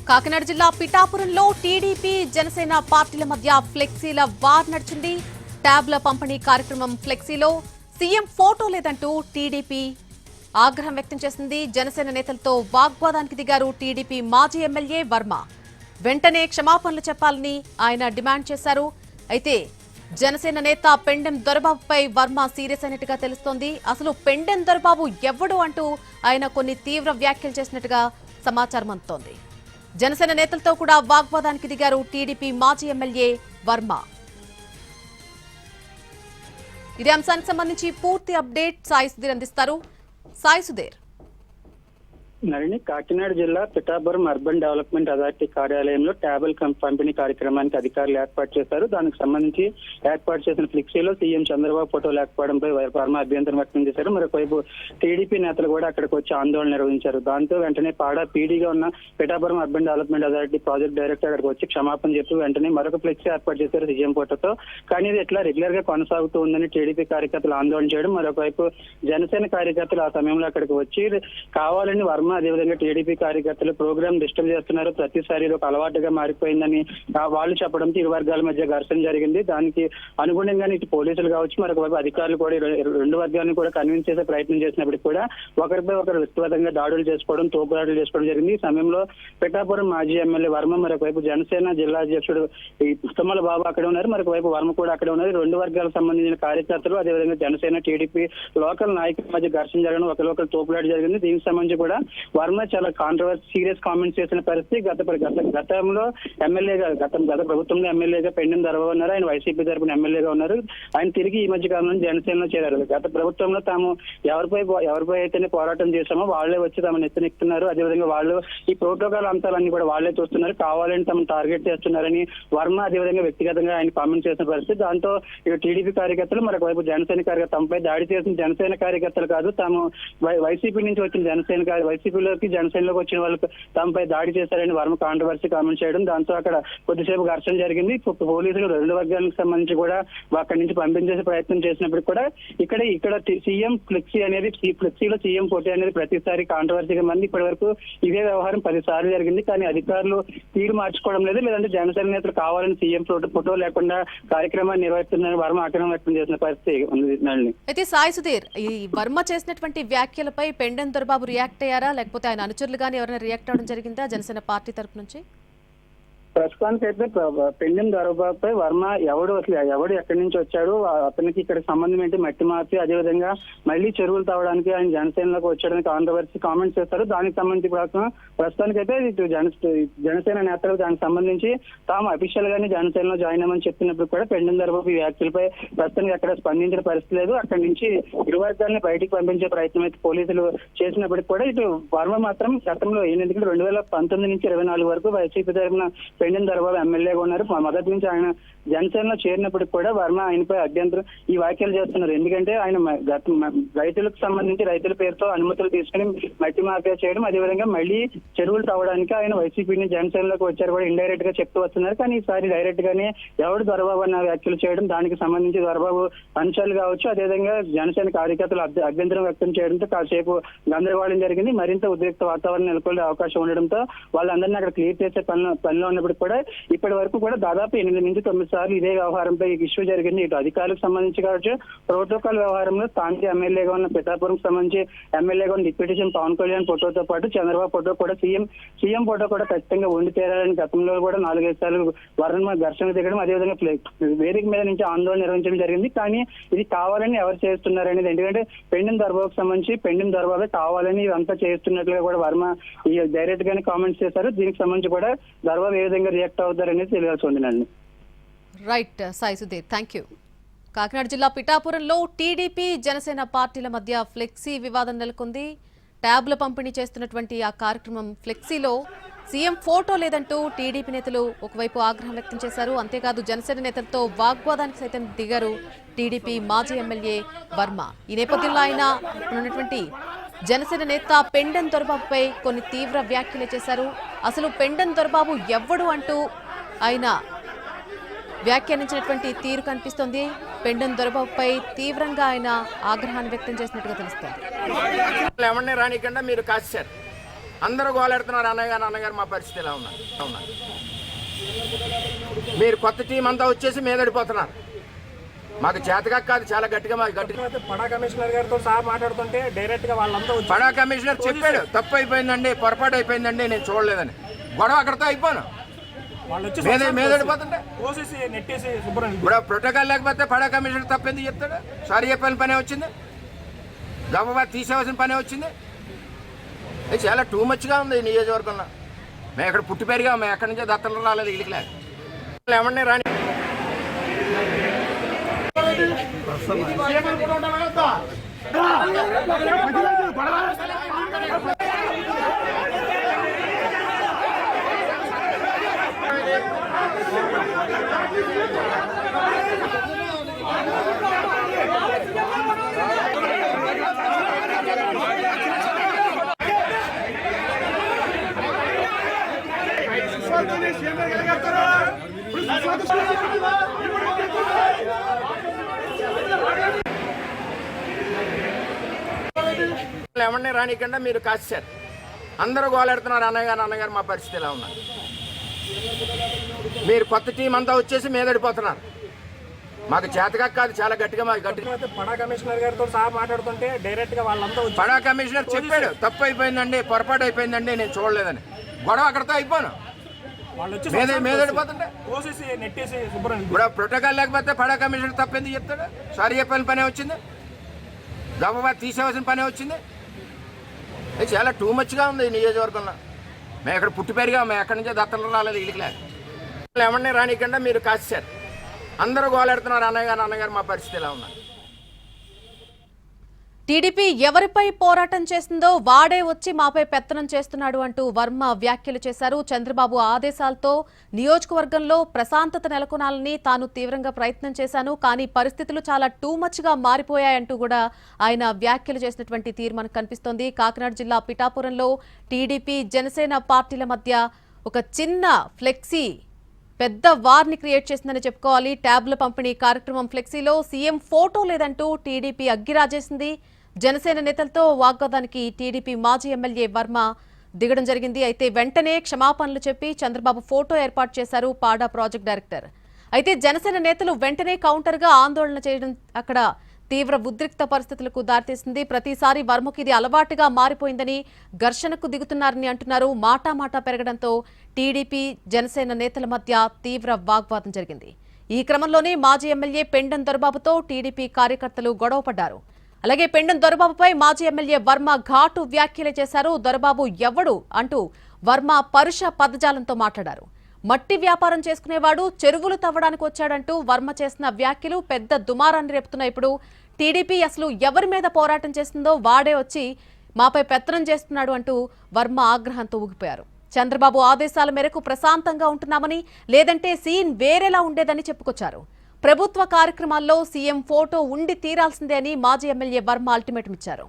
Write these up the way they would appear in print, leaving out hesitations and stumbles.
కాకినాడ జిల్లా పిఠాపురంలో టీడీపీ జనసేన పార్టీల మధ్య ఫ్లెక్సీల వార్ నడిచింది. ట్యాబ్ల పంపిణీ కార్యక్రమం ఫ్లెక్సీలో సీఎం ఫోటో లేదంటూ టీడీపీ ఆగ్రహం వ్యక్తం చేసింది. జనసేన నేతలతో వాగ్వాదానికి దిగారు టీడీపీ మాజీ ఎమ్మెల్యే వర్మ. వెంటనే క్షమాపణలు చెప్పాలని ఆయన డిమాండ్ చేశారు. అయితే జనసేన నేత పెండెం దొరబాబుపై వర్మ సీరియస్ అయినట్టుగా తెలుస్తోంది. అసలు పెండెం దొరబాబు ఎవడు అంటూ ఆయన కొన్ని తీవ్ర వ్యాఖ్యలు చేసినట్టుగా సమాచారం అందుతోంది. జనసేన నేతలతో కూడా వాగ్వాదానికి దిగారు టీడీపీ మాజీ ఎమ్మెల్యే వర్మ. ఇదే అంశానికి సంబంధించి పూర్తి అప్డేట్ సాయి సుధీర్ అందిస్తారు. సాయి సుధీర్. నళిని, కాకినాడ జిల్లా పిఠాపురం అర్బన్ డెవలప్మెంట్ అథారిటీ కార్యాలయంలో ట్యాబుల్ పంపిణీ కార్యక్రమానికి అధికారులు ఏర్పాటు చేశారు. దానికి సంబంధించి ఏర్పాటు చేసిన ఫ్లెక్సీలో సీఎం చంద్రబాబు ఫోటో లేకపోవడంపై వర్మ అభ్యంతరం వ్యక్తం చేశారు. మరోవైపు టీడీపీ నేతలు కూడా అక్కడికి వచ్చి ఆందోళన నిర్వహించారు. దాంతో వెంటనే పాడా పీడీగా ఉన్న Pithapuram urban development authority project director అక్కడికి వచ్చి క్షమాపణ చెప్పి వెంటనే మరొక ఫ్లెక్సీ ఏర్పాటు చేశారు సీఎం ఫోటోతో. కానీ ఇది ఇట్లా రెగ్యులర్ గా కొనసాగుతూ ఉందని టీడీపీ కార్యకర్తలు ఆందోళన చేయడం, మరొకవైపు జనసేన కార్యకర్తలు ఆ సమయంలో అక్కడికి వచ్చి కావాలని వర్మ అదేవిధంగా టీడీపీ కార్యకర్తలు ప్రోగ్రామ్ డిస్టర్బ్ చేస్తున్నారు, ప్రతిసారి ఒక అలవాటుగా మారిపోయిందని వాళ్ళు చెప్పడంతో ఇరు వర్గాల మధ్య ఘర్షణ జరిగింది. దానికి అనుగుణంగానే ఇటు పోలీసులు కావచ్చు, మరొక అధికారులు కూడా రెండు వర్గాలను కూడా కన్విన్స్ చేసే ప్రయత్నం చేసినప్పటికీ కూడా ఒకరిపై ఒకరు వ్యక్తిగతంగా దాడులు చేసుకోవడం, తోపుదాడులు చేసుకోవడం జరిగింది. ఈ సమయంలో పిఠాపురం మాజీ ఎమ్మెల్యే వర్మ, మరొకవైపు జనసేన జిల్లా అధ్యక్షుడు ఉత్తమల బాబు అక్కడ ఉన్నారు, మరొకవైపు వర్మ కూడా అక్కడ ఉన్నారు. రెండు వర్గాలకు సంబంధించిన కార్యకర్తలు అదేవిధంగా జనసేన టీడీపీ లోకల్ నాయకుల మధ్య ఘర్షణ జరగడం, ఒకరికొకరు తోపులాట జరిగింది. దీనికి సంబంధించి కూడా వర్మ చాలా కాంట్రవర్సీ సీరియస్ కామెంట్స్ చేసిన పరిస్థితి. గతంలో ఎమ్మెల్యేగా గత ప్రభుత్వంలో ఎమ్మెల్యేగా పెండెం దొరబాబు ఉన్నారు, ఆయన వైసీపీ తరపున ఎమ్మెల్యేగా ఉన్నారు. ఆయన తిరిగి ఈ మధ్య కాలంలో జనసేనలో చేరారు. గత ప్రభుత్వంలో తాము ఎవరిపై అయితేనే పోరాటం చేశామో వాళ్లే వచ్చి తమను ఎత్తునెక్కుతున్నారు, అదేవిధంగా వాళ్ళు ఈ ప్రోటోకాల్ అంశాలన్నీ కూడా వాళ్లే చూస్తున్నారు, కావాలని తమను టార్గెట్ చేస్తున్నారని వర్మ అదేవిధంగా వ్యక్తిగతంగా ఆయన కామెంట్ చేసిన పరిస్థితి. దాంతో ఇక టీడీపీ కార్యకర్తలు, మరొకవైపు జనసేన కార్యకర్తలు తమపై దాడి చేసిన జనసేన కార్యకర్తలు కాదు, తాము వైసీపీ నుంచి వచ్చిన వైసీపీలోకి జనసేనలోకి వచ్చిన వాళ్ళకి తమపై దాడి చేశారని వర్మ కాంట్రవర్సీ కామెంట్ చేయడం, దాంతో అక్కడ కొద్దిసేపు ఘర్షణ జరిగింది. పోలీసులు రెండు వర్గాలకు సంబంధించి కూడా అక్కడి నుంచి పంపించేసే ప్రయత్నం చేసినప్పటికీ కూడా ఇక్కడ సీఎం ఫ్లెక్సీ అనేది ఫ్లెక్సీలో సీఎం ఫోటో అనేది ప్రతిసారి కాంట్రవర్సీగా మంది ఇప్పటి వరకు ఇదే వ్యవహారం 10 సార్లు జరిగింది. కానీ అధికారులు తీరు మార్చుకోవడం లేదు, లేదంటే జనసేన నేతలు కావాలని సీఎం ఫోటో లేకుండా కార్యక్రమాన్ని నిర్వహిస్తున్నారని వర్మ ఆగ్రహం వ్యక్తం చేసిన పరిస్థితి ఉంది. అయితే సాయి సుధీర్, ఈ వర్మ చేసినటువంటి వ్యాఖ్యలపై పెండెం దొరబాబు రియాక్ట్ అయ్యారా, లేకపోతే ఆయన అనుచరులు కానీ ఎవరైనా రియాక్ట్ అవడం జరిగిందా జనసేన పార్టీ తరపు నుంచి? ప్రస్తుతానికి అయితే పెండెం దొరబాబుపై వర్మ ఎవడు ఎక్కడి నుంచి వచ్చాడు, అతనికి ఇక్కడ సంబంధం ఏంటి, మట్టి మార్చి అదేవిధంగా మళ్లీ చెరువులు తావడానికి ఆయన జనసేనలోకి వచ్చాడని కాంట్రవర్సీ కామెంట్స్ చేస్తారు. దానికి సంబంధించి ప్రస్తుతానికి అయితే ఇటు జనసేన నేతలు దానికి సంబంధించి తాము అఫీషియల్ గానే జనసేనలో జాయిన్ అవ్వమని చెప్పినప్పుడు కూడా పెండెం దొరబాబు ఈ వ్యాఖ్యలపై ప్రస్తుతానికి అక్కడ స్పందించిన పరిస్థితి లేదు. అక్కడి నుంచి ఇరు వర్గాలని బయటికి పంపించే ప్రయత్నం అయితే పోలీసులు చేసినప్పటికీ కూడా ఇటు వర్మ మాత్రం గతంలో 2019 నుంచి 24 వరకు వైసీపీ తరఫున పెండెం దొరబాబు ఎమ్మెల్యేగా ఉన్నారు. మొదటి నుంచి ఆయన జనసేనలో చేరినప్పటికి కూడా వర్మ ఆయనపై అభ్యంతరం ఈ వ్యాఖ్యలు చేస్తున్నారు. ఎందుకంటే ఆయన రైతులకు సంబంధించి రైతుల పేరుతో అనుమతులు తీసుకుని మట్టి మాఫియా చేయడం, అదేవిధంగా మళ్లీ చెరువులు తవ్వడానికి ఆయన వైసీపీని జనసేనలోకి వచ్చారు కూడా ఇండైరెక్ట్ గా చెప్తూ వస్తున్నారు. కానీ ఈసారి డైరెక్ట్ గానే ఎవడు దొరబాబు అన్న వ్యాఖ్యలు చేయడం, దానికి సంబంధించి దొరబాబు అనుచరులు కావచ్చు అదేవిధంగా జనసేన కార్యకర్తలు అభ్యంతరం వ్యక్తం చేయడంతో కాసేపు గందరగోళం జరిగింది. మరింత ఉద్రిక్త వాతావరణం నెలకొనే అవకాశం ఉండడంతో వాళ్ళందరినీ అక్కడ క్లియర్ చేసే పనిలో ఉన్నప్పుడు కూడా ఇప్పటి వరకు కూడా దాదాపు 8 నుంచి 9 సార్లు ఇదే వ్యవహారంపై ఇష్యూ జరిగింది. ఇటు అధికారులకు సంబంధించి కావచ్చు, ప్రోటోకాల్ వ్యవహారంలో స్థానిక ఎమ్మెల్యేగా ఉన్న పిఠాపురం సంబంధించి ఎమ్మెల్యేగా ఉన్న డిప్యూటీ సీఎం పవన్ కళ్యాణ్ ఫోటోతో పాటు చంద్రబాబు ఫోటో కూడా సీఎం ఫోటో కూడా ఖచ్చితంగా ఉండి తీరాలని గతంలో కూడా 4-5 సార్లు వర్మ ఘర్షణ దిగడం, అదేవిధంగా వేదిక మీద నుంచి ఆందోళన నిర్వహించడం జరిగింది. కానీ ఇది కావాలని ఎవరు చేస్తున్నారు అనేది, ఎందుకంటే పెండెం దొరబాబుకు సంబంధించి పెండెం దొరబాబే కావాలని ఇదంతా చేస్తున్నట్లుగా కూడా వర్మ ఈ డైరెక్ట్ గానే కామెంట్స్ చేశారు. దీనికి సంబంధించి కూడా దొరబాబు ఏ విధంగా రియాక్ట్ అవుతారనేది తెలియాల్సి ఉందండి. Right Sai Sudheer, thank you. Kakinada జిల్లా పిఠాపురంలో టీడీపీ జనసేన పార్టీల మధ్య ఫ్లెక్సీ వివాదం నెలకొంది. ట్యాబ్ల పంపిణీ చేస్తున్నటువంటి ఆ కార్యక్రమం ఫ్లెక్సీలో సీఎం ఫోటో లేదంటూ టీడీపీ నేతలు ఒకవైపు ఆగ్రహం వ్యక్తం చేశారు. అంతేకాదు జనసేన నేతలతో వాగ్వాదానికి సైతం దిగారు టీడీపీ మాజీ ఎమ్మెల్యే వర్మ. ఈ నేపథ్యంలో ఆయన ఉన్నటువంటి జనసేన నేత పెండెం దొరబాబుపై కొన్ని తీవ్ర వ్యాఖ్యలు చేశారు. అసలు పెండెం దొరబాబు ఎవడు అంటూ ఆయన వ్యాఖ్యానించినటువంటి తీరు కనిపిస్తోంది. పెండెం దొరబాబుపై తీవ్రంగా ఆయన ఆగ్రహాన్ని వ్యక్తం చేసినట్టుగా తెలుస్తోంది. ఎవరిని రానికుండా మీరు కాశారు, అందరూ గోలెడుతున్నారు అన్నగారు మా పరిస్థితి ఎలా ఉన్నారు. మీరు కొత్త టీం అంతా వచ్చేసి మీదడిపోతున్నారు. మాకు చేతగా కాదు, చాలా గట్టిగా పడా కమిషనర్ గారితో సహా మాట్లాడుతుంటే డైరెక్ట్ గా వాళ్ళంతా పడా కమిషనర్ చెప్పాడు, తప్పు అయిపోయిందండి, పొరపాటు అయిపోయిందండి, నేను చూడలేదని. గొడవ అక్కడితో అయిపోను. మీదడిపోతుంటే ఇప్పుడు ప్రోటోకాల్ లేకపోతే పడా కమిషనర్ తప్పెందుకు చెప్తాడు? సారీ చెప్పాలని పనే వచ్చింది, గబా తీసేవలసిన పనే వచ్చింది. ఇది చాలా టూ మచ్గా ఉంది ఈ నియోజకవర్గంలో. మేము ఇక్కడ పుట్టి పెరిగా, మేము ఎక్కడి నుంచో దత్తలు రాలేదు ఇళ్ళకి లేదు. ఏమన్నా రాని ఏమన్నా రానికుండా మీరు కాశారు. అందరూ గోలెడుతున్నారు అన్నగారు మా పరిస్థితి ఎలా ఉన్నారు. మీరు కొత్త టీం అంతా వచ్చేసి మీదడిపోతున్నారు. మాకు చేతగా కాదు, చాలా గట్టిగా పడా కమిషనర్ గారితో సహా మాట్లాడుతుంటే డైరెక్ట్ గా వాళ్ళంతా పడా కమిషనర్ చెప్పాడు, తప్పు అయిపోయిందండి, పొరపాటు అయిపోయిందండి, నేను చూడలేదని. గొడవ అక్కడితో అయిపోను. మీదడిపోతుంటే ఇప్పుడు ప్రోటోకాల్ లేకపోతే పడా కమిషనర్ తప్పెందుకు చెప్తాడు? సారీ చెప్పాలని పనే వచ్చింది, గబా తీసేవలసిన పనే వచ్చింది. ఇది చాలా టూ మచ్గా ఉంది ఈ నియోజకవర్గంలో. మేము ఇక్కడ పుట్టి పెరిగా, మేము ఎక్కడి నుంచో దత్తలు రాలేదు ఇళ్ళకి లేదు. ఏమన్నా రానికుండా మీరు కాశారు. అందరూ గోలెడుతున్నారు అన్నగారు మా పరిస్థితి ఎలా ఉన్నారు. టీడీపీ ఎవరిపై పోరాటం చేస్తుందో వాడే వచ్చి మాపై పెత్తనం చేస్తున్నాడు అంటూ వర్మ వ్యాఖ్యలు చేశారు. చంద్రబాబు ఆదేశాలతో నియోజకవర్గంలో ప్రశాంతత నెలకొనాలని తాను తీవ్రంగా ప్రయత్నం చేశాను, కానీ పరిస్థితులు చాలా టూ మచ్ గా మారిపోయాయంటూ కూడా ఆయన వ్యాఖ్యలు చేసినటువంటి తీరు మనకు కనిపిస్తోంది. కాకినాడ జిల్లా పిఠాపురంలో టీడీపీ జనసేన పార్టీల మధ్య ఒక చిన్న ఫ్లెక్సీ పెద్ద వార్ని క్రియేట్ చేసిందని చెప్పుకోవాలి. ట్యాబ్ల పంపిణీ కార్యక్రమం ఫ్లెక్సీలో సీఎం ఫోటో లేదంటూ టీడీపీ అగ్గిరాజేసింది. జనసేన నేతలతో వాగ్వాదానికి టీడీపీ మాజీ ఎమ్మెల్యే వర్మ దిగడం జరిగింది. అయితే వెంటనే క్షమాపణలు చెప్పి చంద్రబాబు ఫోటో ఏర్పాటు చేశారు పాడా ప్రాజెక్ట్ డైరెక్టర్. అయితే జనసేన నేతలు వెంటనే కౌంటర్గా ఆందోళన చేయడం అక్కడ తీవ్ర ఉద్రిక్త పరిస్థితులకు దారితీసింది. ప్రతిసారి వర్మకు ఇది అలవాటుగా మారిపోయిందని, ఘర్షణకు దిగుతున్నారని అంటున్నారు. మాటామాటా పెరగడంతో టీడీపీ జనసేన నేతల మధ్య తీవ్ర వాగ్వాదం జరిగింది. ఈ క్రమంలోనే మాజీ ఎమ్మెల్యే పెండెం దొరబాబుతో టీడీపీ కార్యకర్తలు గొడవపడ్డారు. అలాగే పెండెం దొరబాబుపై మాజీ ఎమ్మెల్యే వర్మ ఘాటు వ్యాఖ్యలు చేశారు. దొరబాబు ఎవడు అంటూ వర్మ పరుష పదజాలంతో మాట్లాడారు. మట్టి వ్యాపారం చేసుకునేవాడు చెరువులు తవ్వడానికి వచ్చాడంటూ వర్మ చేసిన వ్యాఖ్యలు పెద్ద దుమారాన్ని రేపుతున్నాయి. ఇప్పుడు టీడీపీ అసలు ఎవరి మీద పోరాటం చేస్తుందో వాడే వచ్చి మాపై పెత్తనం చేస్తున్నాడు అంటూ వర్మ ఆగ్రహంతో ఊగిపోయారు. చంద్రబాబు ఆదేశాల మేరకు ప్రశాంతంగా ఉంటున్నామని, లేదంటే సీన్ వేరేలా ఉండేదని చెప్పుకొచ్చారు. ప్రభుత్వ కార్యక్రమాల్లో సీఎం ఫోటో ఉండి తీరాల్సిందే అని మాజీ ఎమ్మెల్యే వర్మ అల్టిమేటం ఇచ్చారు.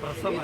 ప్రసన్న